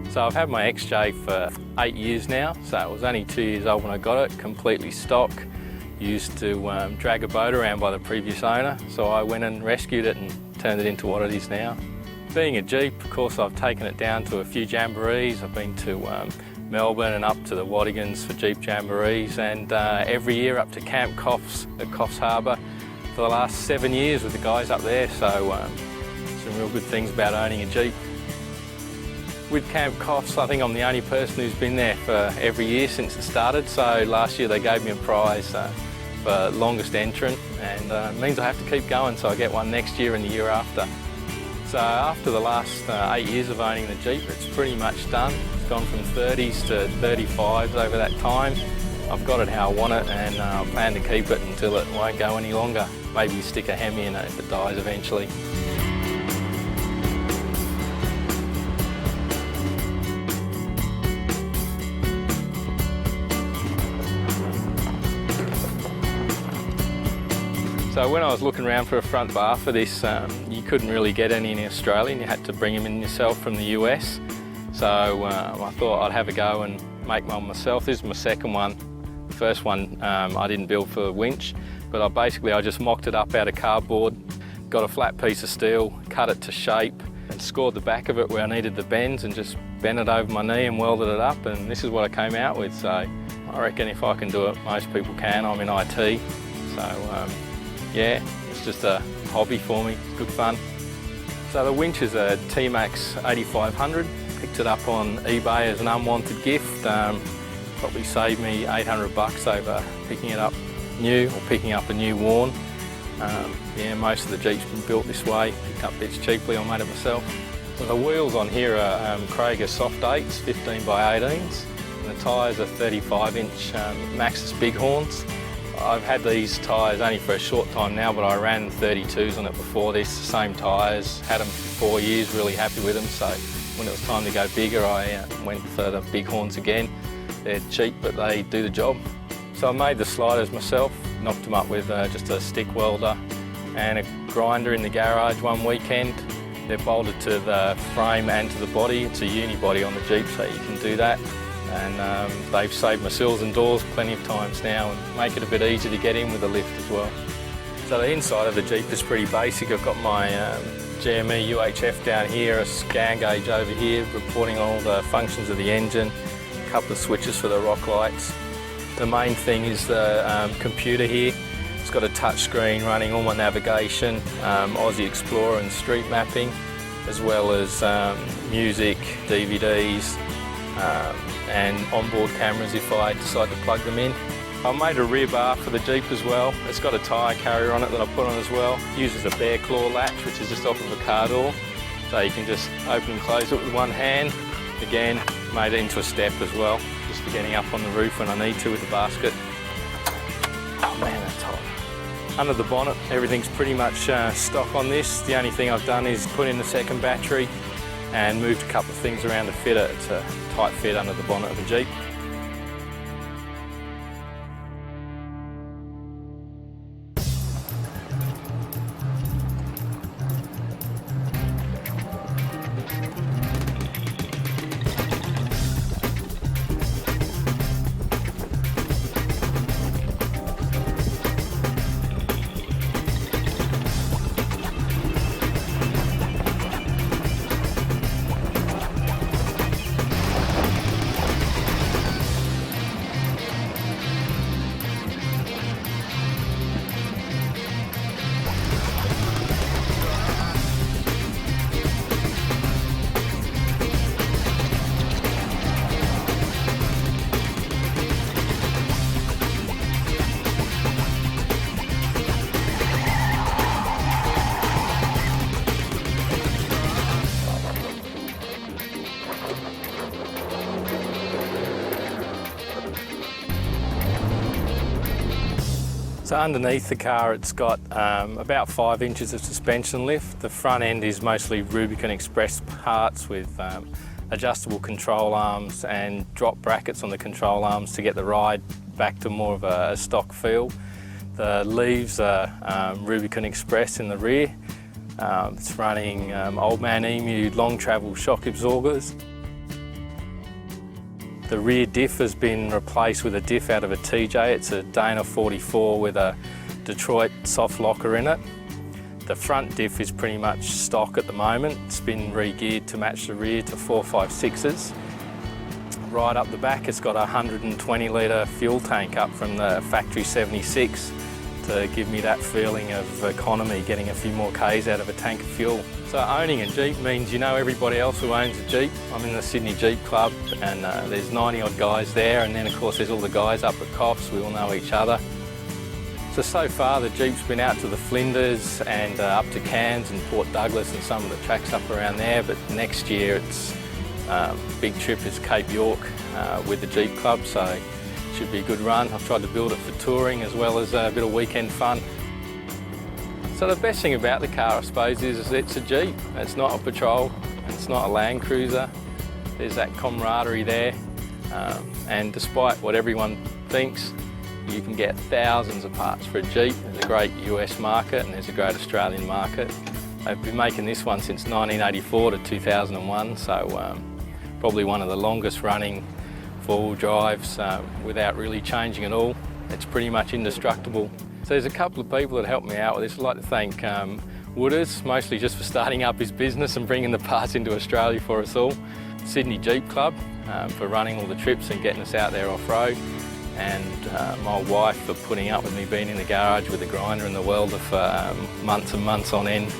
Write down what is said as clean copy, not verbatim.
So I've had my XJ for 8 years now, so it was only 2 years old when I got it, completely stock. Used to drag a boat around by the previous owner, so I went and rescued it and turned it into what it is now. Being a Jeep, of course, I've taken it down to a few jamborees. I've been to Melbourne and up to the Wadigans for Jeep jamborees, and every year up to Camp Coffs at Coffs Harbour for the last 7 years with the guys up there, so some real good things about owning a Jeep. With Camp Coffs, I think I'm the only person who's been there for every year since it started, so last year they gave me a prize for longest entrant, and it means I have to keep going, so I get one next year and the year after. So after the last 8 years of owning the Jeep, it's pretty much done. It's gone from 30s to 35s over that time. I've got it how I want it, and I plan to keep it until it won't go any longer. Maybe stick a Hemi in it if it dies eventually. So when I was looking around for a front bar for this, you couldn't really get any in Australia, and you had to bring them in yourself from the US. So I thought I'd have a go and make one myself. This is my second one. The first one I didn't build for a winch, but I just mocked it up out of cardboard, got a flat piece of steel, cut it to shape, and scored the back of it where I needed the bends, and just bent it over my knee and welded it up, and this is what I came out with. So I reckon if I can do it, most people can. I'm in IT, so yeah, it's just a hobby for me, it's good fun. So the winch is a T-Max 8500. Picked it up on eBay as an unwanted gift. Probably saved me 800 bucks over picking it up new or picking up a new worn. Yeah, most of the Jeep's been built this way. Picked up bits cheaply, I made it myself. So the wheels on here are Krager soft 8s, 15 by 18s. And the tyres are 35-inch Maxxis Bighorns. I've had these tyres only for a short time now, but I ran 32s on it before this, same tyres, had them for 4 years, really happy with them. So when it was time to go bigger, I went for the Bighorns again. They're cheap, but they do the job. So I made the sliders myself, knocked them up with just a stick welder and a grinder in the garage one weekend. They're bolted to the frame and to the body. It's a unibody on the Jeep, so you can do that. And they've saved my sills and doors plenty of times now and make it a bit easier to get in with a lift as well. So the inside of the Jeep is pretty basic. I've got my GME UHF down here, a scan gauge over here reporting all the functions of the engine, a couple of switches for the rock lights. The main thing is the computer here. It's got a touch screen running all my navigation, Aussie Explorer and street mapping, as well as music, DVDs, and onboard cameras if I decide to plug them in. I made a rear bar for the Jeep as well. It's got a tyre carrier on it that I put on as well. It uses a bear claw latch, which is just off of a car door, so you can just open and close it with one hand. Again, made it into a step as well, just for getting up on the roof when I need to with the basket. Oh man, that's hot. Under the bonnet, everything's pretty much stock on this. The only thing I've done is put in the second battery and moved a couple of things around to fit it. It's a tight fit under the bonnet of the Jeep. So underneath the car it's got about 5 inches of suspension lift. The front end is mostly Rubicon Express parts with adjustable control arms and drop brackets on the control arms to get the ride back to more of a stock feel. The leaves are Rubicon Express in the rear. It's running Old Man Emu long travel shock absorbers. The rear diff has been replaced with a diff out of a TJ. It's a Dana 44 with a Detroit soft locker in it. The front diff is pretty much stock at the moment. It's been re-geared to match the rear to 4.56s. Right up the back, it's got a 120 litre fuel tank up from the factory 76 to give me that feeling of economy, getting a few more Ks out of a tank of fuel. So owning a Jeep means you know everybody else who owns a Jeep. I'm in the Sydney Jeep Club and there's 90 odd guys there, and then of course there's all the guys up at Coffs, we all know each other. So far the Jeep's been out to the Flinders and up to Cairns and Port Douglas and some of the tracks up around there, but next year it's big trip is Cape York with the Jeep Club, so it should be a good run. I've tried to build it for touring as well as a bit of weekend fun. So the best thing about the car, I suppose, is it's a Jeep. It's not a Patrol, it's not a Land Cruiser. There's that camaraderie there, and despite what everyone thinks, you can get thousands of parts for a Jeep. There's a great US market and there's a great Australian market. They've been making this one since 1984 to 2001, so probably one of the longest running four-wheel drives without really changing at all. It's pretty much indestructible. So there's a couple of people that helped me out with this. I'd like to thank Wooders, mostly just for starting up his business and bringing the parts into Australia for us all. Sydney Jeep Club for running all the trips and getting us out there off-road. And my wife for putting up with me being in the garage with the grinder and the welder for months and months on end.